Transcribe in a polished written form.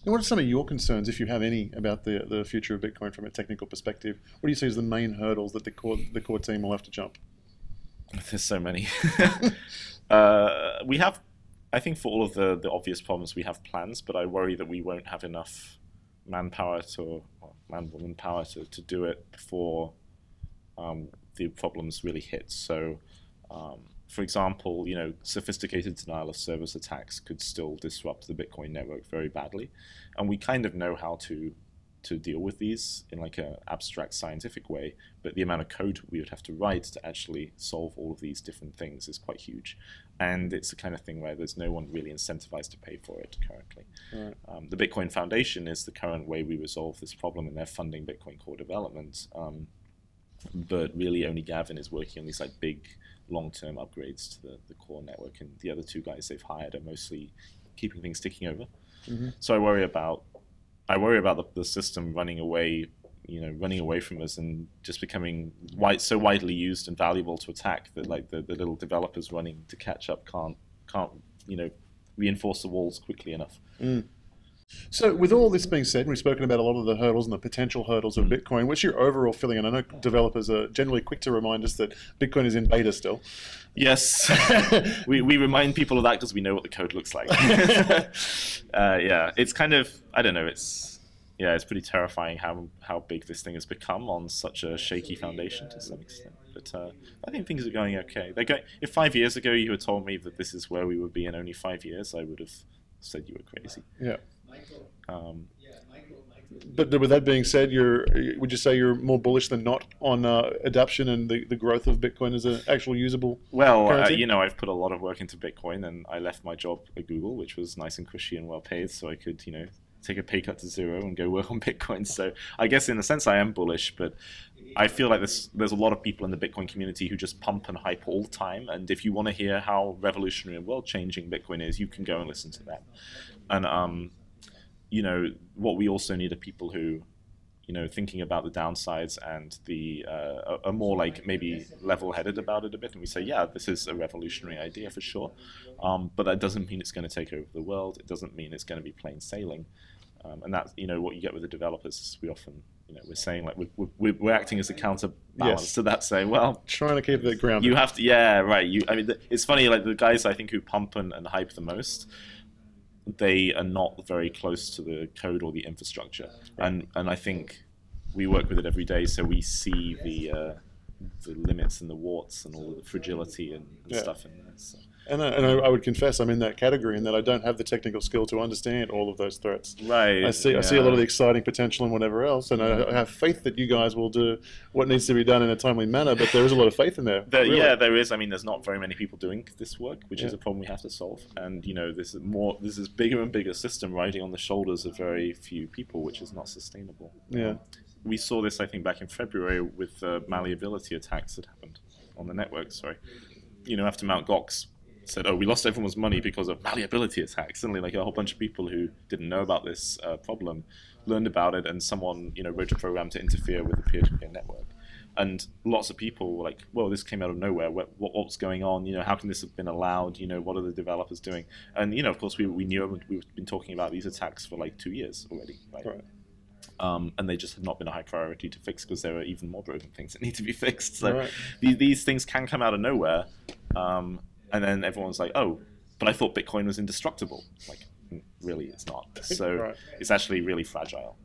And what are some of your concerns, if you have any, about the future of Bitcoin from a technical perspective? What do you see as the main hurdles that the core team will have to jump? There's so many. We have, I think, for all of the obvious problems, we have plans, but I worry that we won't have enough manpower or man-woman power to do it before the problems really hit. So, for example, sophisticated denial of service attacks could still disrupt the Bitcoin network very badly, and we kind of know how to deal with these in like an abstract scientific way, but the amount of code we would have to write to actually solve all of these different things is quite huge. And it's the kind of thing where there's no one really incentivized to pay for it currently. Right. The Bitcoin Foundation is the current way we resolve this problem, and they're funding Bitcoin core development. But really only Gavin is working on these like big long-term upgrades to the core network, and the other two guys they've hired are mostly keeping things ticking over. Mm-hmm. So I worry about the system running away from us and just becoming so widely used and valuable to attack that like the little developers running to catch up can't reinforce the walls quickly enough. Mm. So with all this being said, we've spoken about a lot of the hurdles and the potential hurdles of Bitcoin. What's your overall feeling? And I know developers are generally quick to remind us that Bitcoin is in beta still. Yes, we remind people of that because we know what the code looks like. Yeah, it's kind of, I don't know, it's pretty terrifying how big this thing has become on such a shaky foundation to some extent. But I think things are going okay. If 5 years ago you had told me that this is where we would be in only 5 years, I would have said you were crazy. Yeah. But with that being said, would you say you're more bullish than not on adoption and the growth of Bitcoin as an actual usable currency? I've put a lot of work into Bitcoin, and I left my job at Google, which was nice and cushy and well paid, so I could, take a pay cut to zero and go work on Bitcoin. So I guess in a sense I am bullish, but I feel like there's a lot of people in the Bitcoin community who just pump and hype all the time, and if you want to hear how revolutionary and world-changing Bitcoin is, you can go and listen to them. And what we also need are people who, thinking about the downsides and are more like maybe level-headed about it a bit, and we say, yeah, this is a revolutionary idea for sure, but that doesn't mean it's going to take over the world. It doesn't mean it's going to be plain sailing, and that's what you get with the developers. We often, we're saying like we're acting as a counterbalance to that, saying, well, trying to keep it grounded. You have to, yeah, right. It's funny, like the guys I think who pump and hype the most, they are not very close to the code or the infrastructure, and I think we work with it every day, so we see the limits and the warts and all of the fragility and stuff in there. So. And I would confess I'm in that category in that I don't have the technical skill to understand all of those threats. Right. I see a lot of the exciting potential and whatever else, and I have faith that you guys will do what needs to be done in a timely manner, but there is a lot of faith in there. Really. Yeah, there is. There's not very many people doing this work, which is a problem we have to solve. And, this is bigger and bigger system riding on the shoulders of very few people, which is not sustainable. Yeah. We saw this, I think, back in February with malleability attacks that happened on the network. Sorry. After Mt. Gox said, oh, we lost everyone's money because of malleability attacks. Suddenly, like a whole bunch of people who didn't know about this problem learned about it, and someone, wrote a program to interfere with the peer-to-peer network. And lots of people were like, well, this came out of nowhere. What's going on? How can this have been allowed? What are the developers doing? And, of course, we knew, we've been talking about these attacks for like 2 years already, right? And they just have not been a high priority to fix because there are even more broken things that need to be fixed. So these things can come out of nowhere. And then everyone's like, oh, but I thought Bitcoin was indestructible. Like, really, it's not. So it's actually really fragile.